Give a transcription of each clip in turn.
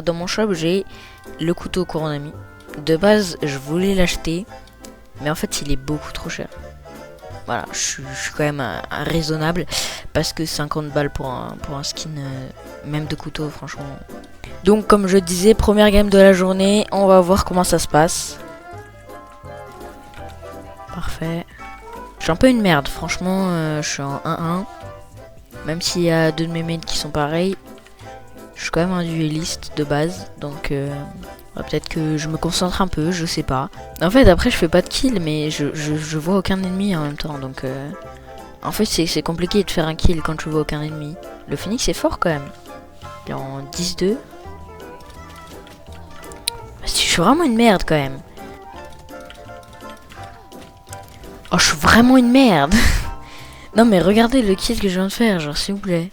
Dans mon shop, j'ai le couteau Kuronami. De base, je voulais l'acheter, mais en fait, il est beaucoup trop cher. Voilà, je suis quand même raisonnable parce que 50 balles pour un skin, même de couteau, franchement. Donc, comme je disais, première game de la journée, on va voir comment ça se passe. Parfait. Je suis un peu une merde, franchement, je suis en 1-1. Même s'il y a deux de mes mates qui sont pareils, je suis quand même un dueliste de base, donc peut-être que je me concentre un peu, je sais pas. En fait, après, je fais pas de kill, mais je vois aucun ennemi en même temps, donc en fait, c'est compliqué de faire un kill quand tu vois aucun ennemi. Le Phoenix est fort quand même. Il est en 10-2. Je suis vraiment une merde quand même. Oh, je suis vraiment une merde. Non, mais regardez le kill que je viens de faire, genre, s'il vous plaît.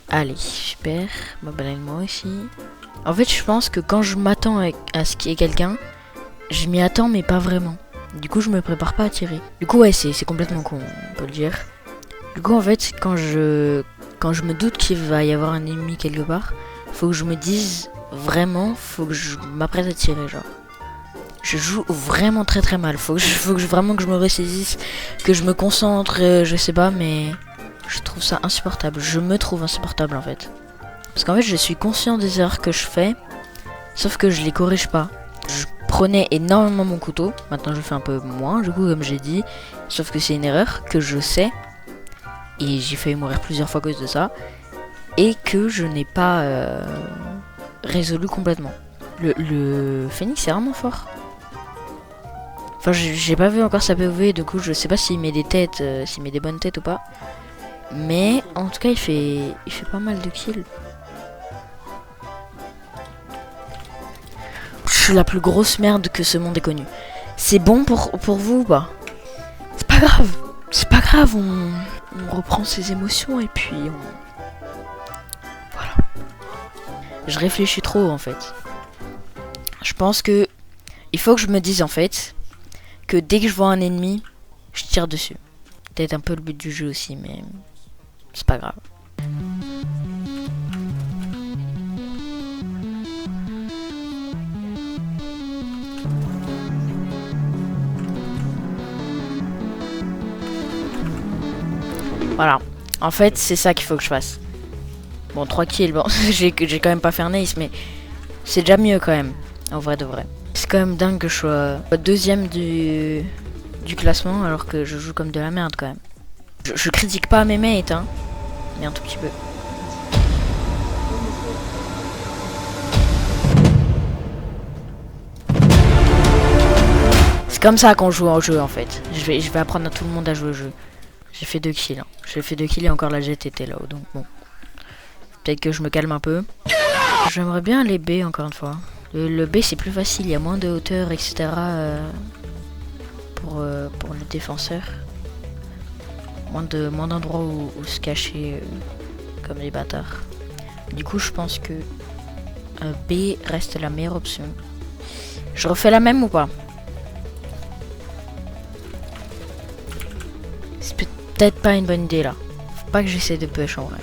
Allez, super. Ma baleine moi aussi. En fait, je pense que quand je m'attends à ce qu'il y ait quelqu'un, je m'y attends, mais pas vraiment. Du coup, je me prépare pas à tirer. Du coup, ouais, c'est complètement con, on peut le dire. Du coup, en fait, quand je me doute qu'il va y avoir un ennemi quelque part, faut que je me dise vraiment, faut que je m'apprête à tirer, genre. Je joue vraiment très très mal. Faut que vraiment que je me ressaisisse, que je me concentre, je sais pas, mais je trouve ça insupportable. Je me trouve insupportable en fait. Parce qu'en fait, je suis conscient des erreurs que je fais, sauf que je les corrige pas. Je prenais énormément mon couteau. Maintenant, je fais un peu moins, du coup, comme j'ai dit. Sauf que c'est une erreur que je sais. Et j'ai failli mourir plusieurs fois à cause de ça. Et que je n'ai pas résolu complètement. Le Phoenix est vraiment fort. Enfin, j'ai pas vu encore sa POV, du coup, je sais pas s'il met des têtes, s'il met des bonnes têtes ou pas. Mais en tout cas, il fait pas mal de kills. Je suis la plus grosse merde que ce monde ait connue. C'est bon pour vous ou pas? C'est pas grave. C'est pas grave, on reprend ses émotions et puis voilà. Je réfléchis trop en fait. Je pense que il faut que je me dise en fait que dès que je vois un ennemi, je tire dessus. Peut-être un peu le but du jeu aussi, mais c'est pas grave. Voilà. En fait, c'est ça qu'il faut que je fasse. Bon, 3 kills, bon, j'ai quand même pas fait un ace, mais c'est déjà mieux quand même, en vrai de vrai. C'est quand même dingue que je sois deuxième du classement alors que je joue comme de la merde quand même. Je critique pas mes mates, hein, mais un tout petit peu. C'est comme ça qu'on joue au jeu en fait. Je vais apprendre à tout le monde à jouer au jeu. J'ai fait 2 kills. Hein. J'ai fait 2 kills et encore la jet était là-haut, donc bon. Peut-être que je me calme un peu. J'aimerais bien les B encore une fois. Le B c'est plus facile, il y a moins de hauteur, etc. Pour les défenseurs. Moins d'endroits où se cacher comme les bâtards. Du coup je pense que B reste la meilleure option. Je refais la même ou pas? C'est peut-être pas une bonne idée là. Faut pas que j'essaie de push en vrai.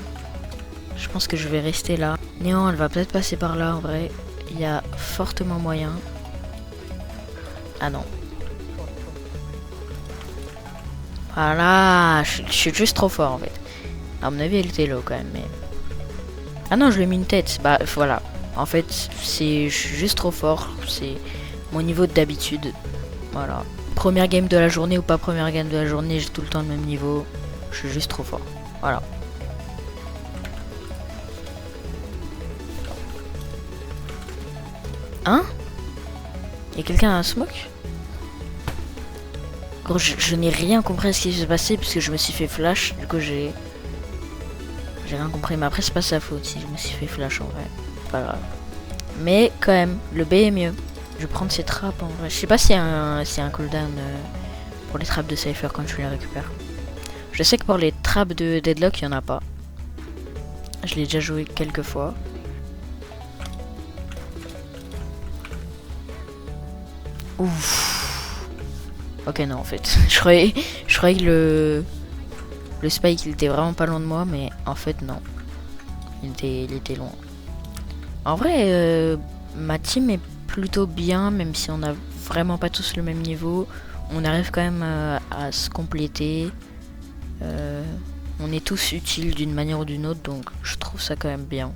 Je pense que je vais rester là. Néant, elle va peut-être passer par là en vrai. Il y a fortement moyen. Ah non. Voilà, je suis juste trop fort en fait. À mon avis, elle était low quand même, mais... Ah non, je lui ai mis une tête. Bah voilà. En fait, je suis juste trop fort. C'est mon niveau d'habitude. Voilà. Première game de la journée ou pas première game de la journée, j'ai tout le temps le même niveau. Je suis juste trop fort. Voilà. Hein? Y'a quelqu'un à un smoke? Gros, je n'ai rien compris à ce qui s'est passé puisque je me suis fait flash. Du coup, j'ai rien compris. Mais après, c'est pas sa faute si je me suis fait flash en vrai. C'est pas grave. Mais quand même, le B est mieux. Je vais prendre ces trappes en vrai. Je sais pas s'il y a un cooldown pour les trappes de Cypher quand je les récupère. Je sais que pour les trappes de Deadlock, il n'y en a pas. Je l'ai déjà joué quelques fois. Ouf. Ok, non, en fait. je croyais que le spike il était vraiment pas loin de moi, mais en fait, non. Il était loin. En vrai, ma team est plutôt bien, même si on n'a vraiment pas tous le même niveau. On arrive quand même à se compléter. On est tous utiles d'une manière ou d'une autre, donc je trouve ça quand même bien.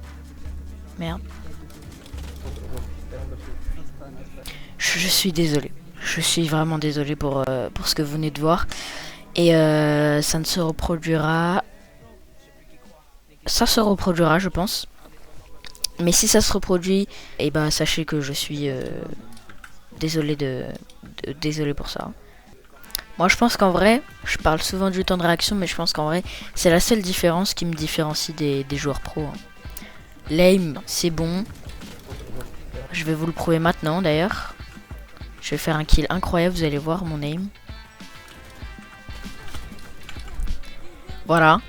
Merde. Je suis désolé. Je suis vraiment désolé pour ce que vous venez de voir. Et ça ne se reproduira. Ça se reproduira, je pense. Mais si ça se reproduit, eh ben sachez que je suis désolé désolé pour ça. Moi je pense qu'en vrai, je parle souvent du temps de réaction, mais je pense qu'en vrai, c'est la seule différence qui me différencie des joueurs pro. Hein. L'aim, c'est bon. Je vais vous le prouver maintenant d'ailleurs. Je vais faire un kill incroyable, vous allez voir mon aim. Voilà.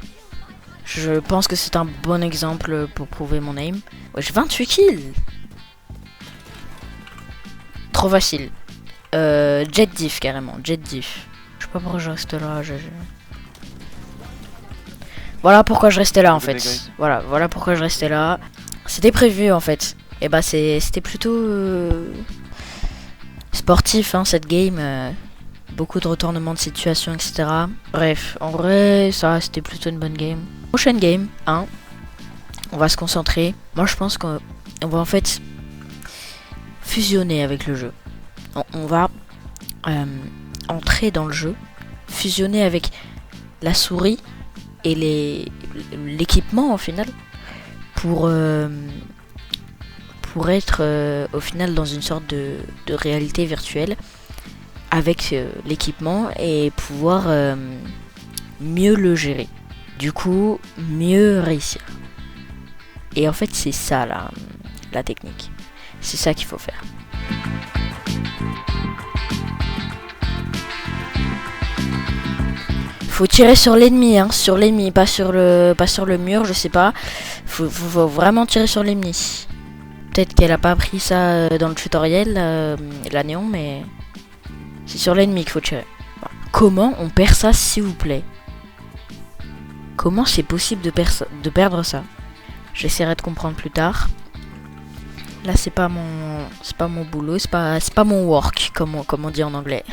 Je pense que c'est un bon exemple pour prouver mon aim. Ouais, j'ai 28 kills. Trop facile. Jet diff carrément, jet diff. Je sais pas pourquoi je reste là. Voilà pourquoi je restais là en fait. Voilà pourquoi je restais là. C'était prévu en fait. Et bah c'était plutôt sportif hein, cette game. Beaucoup de retournements de situation, etc. Bref, en vrai, ça c'était plutôt une bonne game. Prochaine game, hein. On va se concentrer. Moi je pense qu'on va en fait fusionner avec le jeu. On va entrer dans le jeu, fusionner avec la souris et l'équipement au final pour être au final dans une sorte de réalité virtuelle avec l'équipement et pouvoir mieux le gérer. Du coup, mieux réussir. Et en fait, c'est ça la technique. C'est ça qu'il faut faire. Faut tirer sur l'ennemi, hein, sur l'ennemi, pas sur le mur, je sais pas. Faut vraiment tirer sur l'ennemi. Peut-être qu'elle a pas appris ça dans le tutoriel, la néon, mais c'est sur l'ennemi qu'il faut tirer. Comment on perd ça, s'il vous plaît? Comment c'est possible de perdre ça? J'essaierai de comprendre plus tard. Là, c'est pas mon boulot, c'est pas mon work, comme on dit en anglais.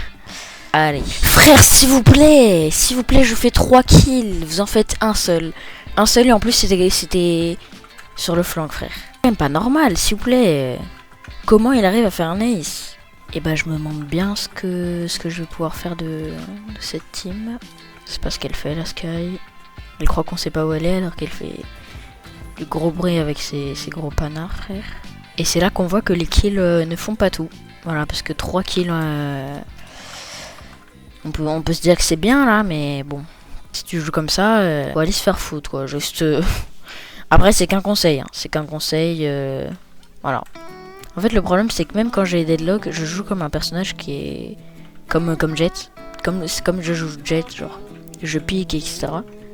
Allez. Frère, s'il vous plaît, je fais 3 kills. Vous en faites un seul. Un seul et en plus, c'était sur le flanc, frère. C'est même pas normal, s'il vous plaît. Comment il arrive à faire un ace? Et bah, je me demande bien ce que je vais pouvoir faire de cette team. C'est pas ce qu'elle fait, la Sky. Elle croit qu'on sait pas où elle est alors qu'elle fait du gros bruit avec ses gros panards, frère. Et c'est là qu'on voit que les kills ne font pas tout. Voilà, parce que 3 kills... On peut se dire que c'est bien là, mais bon, si tu joues comme ça, faut aller se faire foutre quoi. Juste. Après, c'est qu'un conseil, hein. C'est qu'un conseil. Voilà. En fait, le problème, c'est que même quand j'ai des deadlocks, je joue comme un personnage qui est comme Jet, comme je joue Jet, genre je pique etc.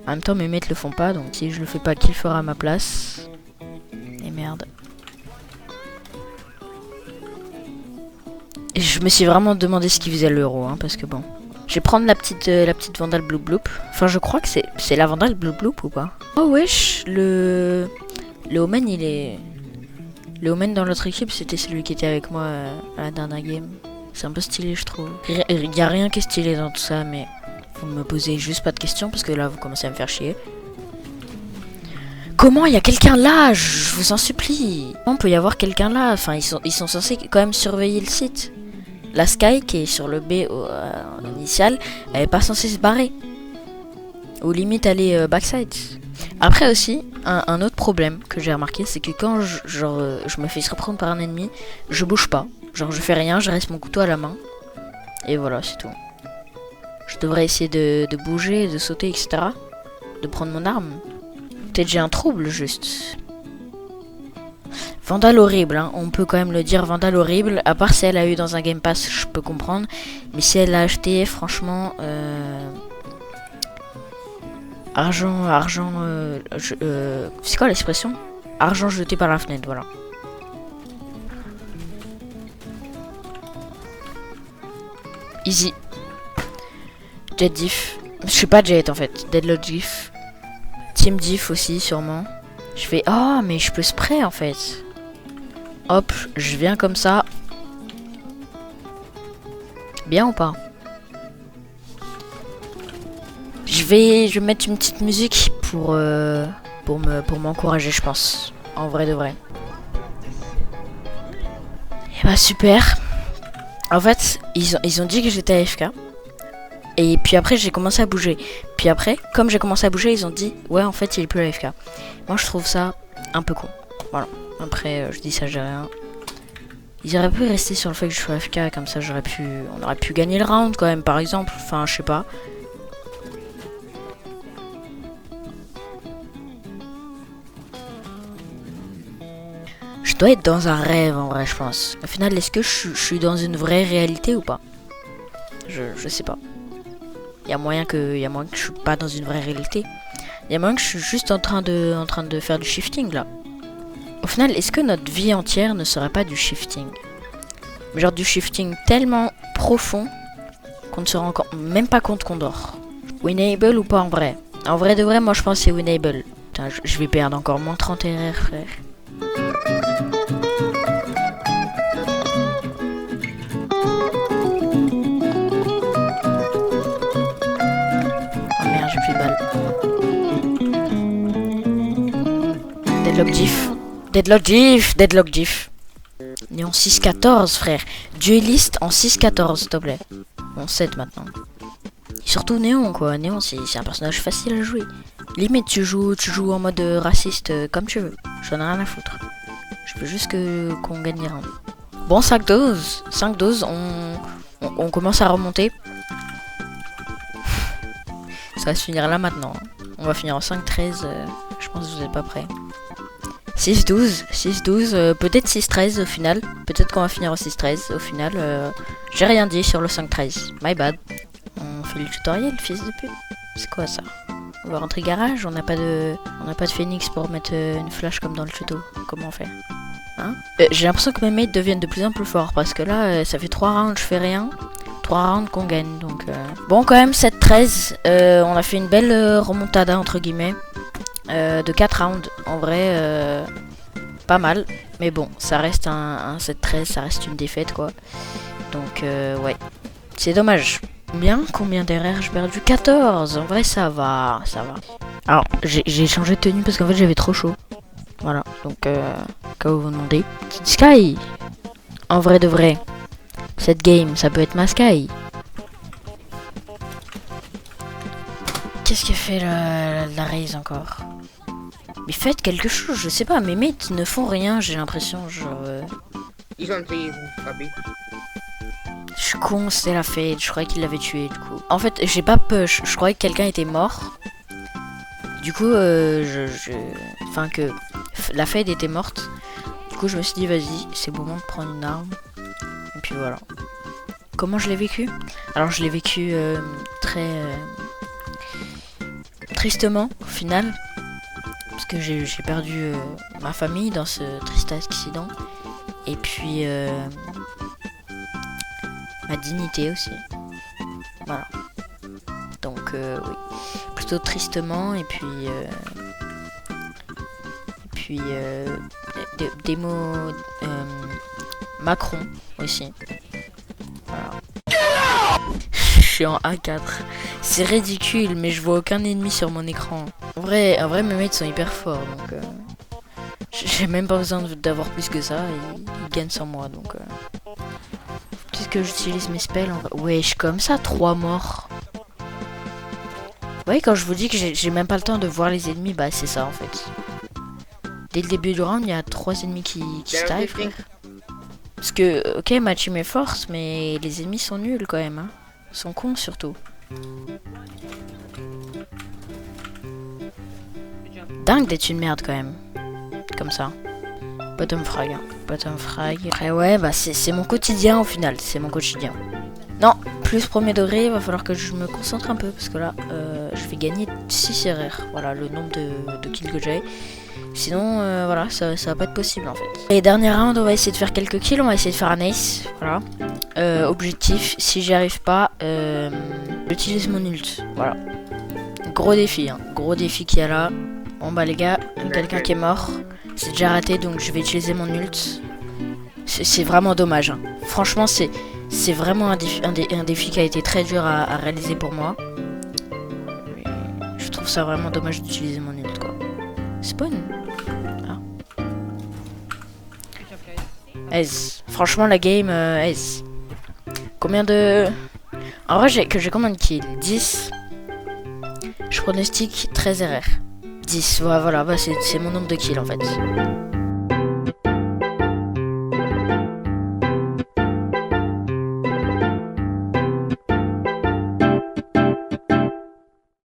En même temps, mes mates le font pas, donc si je le fais pas, qui le fera à ma place? Et merde. Et je me suis vraiment demandé ce qu'il faisait l'euro, hein, parce que bon. Je vais prendre la petite Vandal Bloop Bloop. Enfin, je crois que c'est la Vandal Bloop Bloop ou pas? Oh wesh, le Omen, il est... Le Omen dans l'autre équipe, c'était celui qui était avec moi à la dernière game. C'est un peu stylé, je trouve. Il y a rien qui est stylé dans tout ça, mais vous me posez juste pas de questions parce que là, vous commencez à me faire chier. Comment il y a quelqu'un là? Je vous en supplie. Comment peut y avoir quelqu'un là? Enfin, ils sont censés quand même surveiller le site. La Sky qui est sur le B initial, elle est pas censée se barrer. Ou limite aller backside. Après aussi, un autre problème que j'ai remarqué, c'est que quand je me fais surprendre par un ennemi, je bouge pas. Genre je fais rien, je reste mon couteau à la main. Et voilà, c'est tout. Je devrais essayer de bouger, de sauter, etc. De prendre mon arme. Peut-être j'ai un trouble juste. Vandal horrible, hein. On peut quand même le dire, Vandal horrible. À part si elle a eu dans un Game Pass, je peux comprendre. Mais si elle l'a acheté, franchement... c'est quoi l'expression? Argent jeté par la fenêtre, voilà. Easy. Jet diff. Je suis pas Jet en fait. Deadlock diff. Team diff aussi, sûrement. Je fais... Oh, mais je peux spray en fait. Hop, je viens comme ça. Bien ou pas? Je vais mettre une petite musique pour m'encourager, je pense. En vrai de vrai. Et bah super. En fait, ils ont dit que j'étais AFK. Et puis après, j'ai commencé à bouger. Puis après, comme j'ai commencé à bouger, ils ont dit ouais, en fait, il est plus AFK. Moi, je trouve ça un peu con. Voilà. Après, je dis ça, j'ai rien. Ils auraient pu rester sur le fait que je suis AFK, comme ça, on aurait pu gagner le round quand même, par exemple. Enfin, je sais pas. Je dois être dans un rêve en vrai, je pense. Au final, est-ce que je suis dans une vraie réalité ou pas? Je sais pas. Il y a moyen que je suis pas dans une vraie réalité. Il y a moyen que je suis juste en train de faire du shifting là. Au final, est-ce que notre vie entière ne serait pas du shifting? Genre du shifting tellement profond qu'on ne se rend même pas compte qu'on dort. Winnable ou pas en vrai? En vrai de vrai, moi je pense que c'est winnable. Putain, je vais perdre encore moins 30 RR, frère. Deadlock diff. On est en 6-14, frère. Dueliste en 6-14, s'il te plaît. On 7 maintenant. Et surtout Néon, quoi. Néon, c'est un personnage facile à jouer. Limite, tu joues en mode raciste, comme tu veux. J'en ai rien à foutre. Je veux juste qu'on gagne les rounds. Bon, 5-12. 5-12, on commence à remonter. Ça va se finir là maintenant. On va finir en 5-13. Je pense que vous n'êtes pas prêts. 6-12, peut-être 6-13 au final. Peut-être qu'on va finir au 6-13 au final. J'ai rien dit sur le 5-13. My bad. On fait le tutoriel, fils de pute. C'est quoi ça? On va rentrer garage. On n'a pas de phoenix pour mettre une flash comme dans le tuto. Comment on fait? Hein? J'ai l'impression que mes mates deviennent de plus en plus forts parce que là, ça fait 3 rounds, je fais rien. 3 rounds qu'on gagne donc. Bon, quand même 7-13. On a fait une belle remontada entre guillemets. De 4 rounds, en vrai, pas mal. Mais bon, ça reste un 7-13, ça reste une défaite, quoi. Donc, ouais, c'est dommage. Combien d'erreurs j'ai perdu? 14, en vrai, ça va. Alors, j'ai changé de tenue parce qu'en fait, j'avais trop chaud. Voilà, donc, quand vous vous demandez. Sky! En vrai de vrai, cette game, ça peut être ma Sky. Qu'est-ce qu'il fait la raise encore? Mais faites quelque chose, je sais pas, mes mates ne font rien, j'ai l'impression, genre... Ils ont été frappés. Je suis con, c'était la fade, je croyais qu'il l'avait tué, du coup. En fait, j'ai pas push, je croyais que quelqu'un était mort. Du coup, enfin que la fade était morte. Du coup, je me suis dit, vas-y, c'est le moment de prendre une arme. Et puis voilà. Comment je l'ai vécu? Alors, je l'ai vécu très... tristement, au final. Parce que j'ai perdu ma famille dans ce triste accident. Et puis ma dignité aussi. Voilà. Donc oui. Plutôt tristement et puis des mots Macron aussi. Voilà. Je suis en A4. C'est ridicule, mais je vois aucun ennemi sur mon écran. En vrai, mes mates sont hyper forts, donc j'ai même pas besoin d'avoir plus que ça. Et ils gagnent sans moi, donc peut-être que j'utilise mes spells. Wesh, comme ça, 3 morts. Vous voyez, quand je vous dis que j'ai même pas le temps de voir les ennemis, bah c'est ça en fait. Dès le début du round, il y a 3 ennemis qui se taillent, frère. Parce que, ok, ma team est forte, mais les ennemis sont nuls quand même, hein. Ils sont cons surtout. Dingue d'être une merde quand même. Comme ça. Bottom frag. Hein. Bottom frag. Après ouais, bah c'est mon quotidien au final. C'est mon quotidien. Non, plus premier degré, il va falloir que je me concentre un peu. Parce que là, je vais gagner 6 RR. Voilà, le nombre de kills que j'ai. Sinon, voilà, ça va pas être possible en fait. Et dernier round, on va essayer de faire quelques kills. On va essayer de faire un ace. Voilà. Objectif, si j'y arrive pas, j'utilise mon ult. Voilà. Gros défi, hein. Gros défi qu'il y a là. Bon bah les gars, quelqu'un qui est mort. C'est déjà raté donc je vais utiliser mon ult. C'est vraiment dommage. Hein. Franchement, c'est vraiment un défi qui a été très dur à réaliser pour moi. Je trouve ça vraiment dommage d'utiliser mon ult, quoi. Spawn. Ah. Aise. Franchement, la game, aise. Combien de... En vrai, j'ai combien de kills? 10. Je pronostique 13 RR. 10, voilà, bah, c'est mon nombre de kills en fait.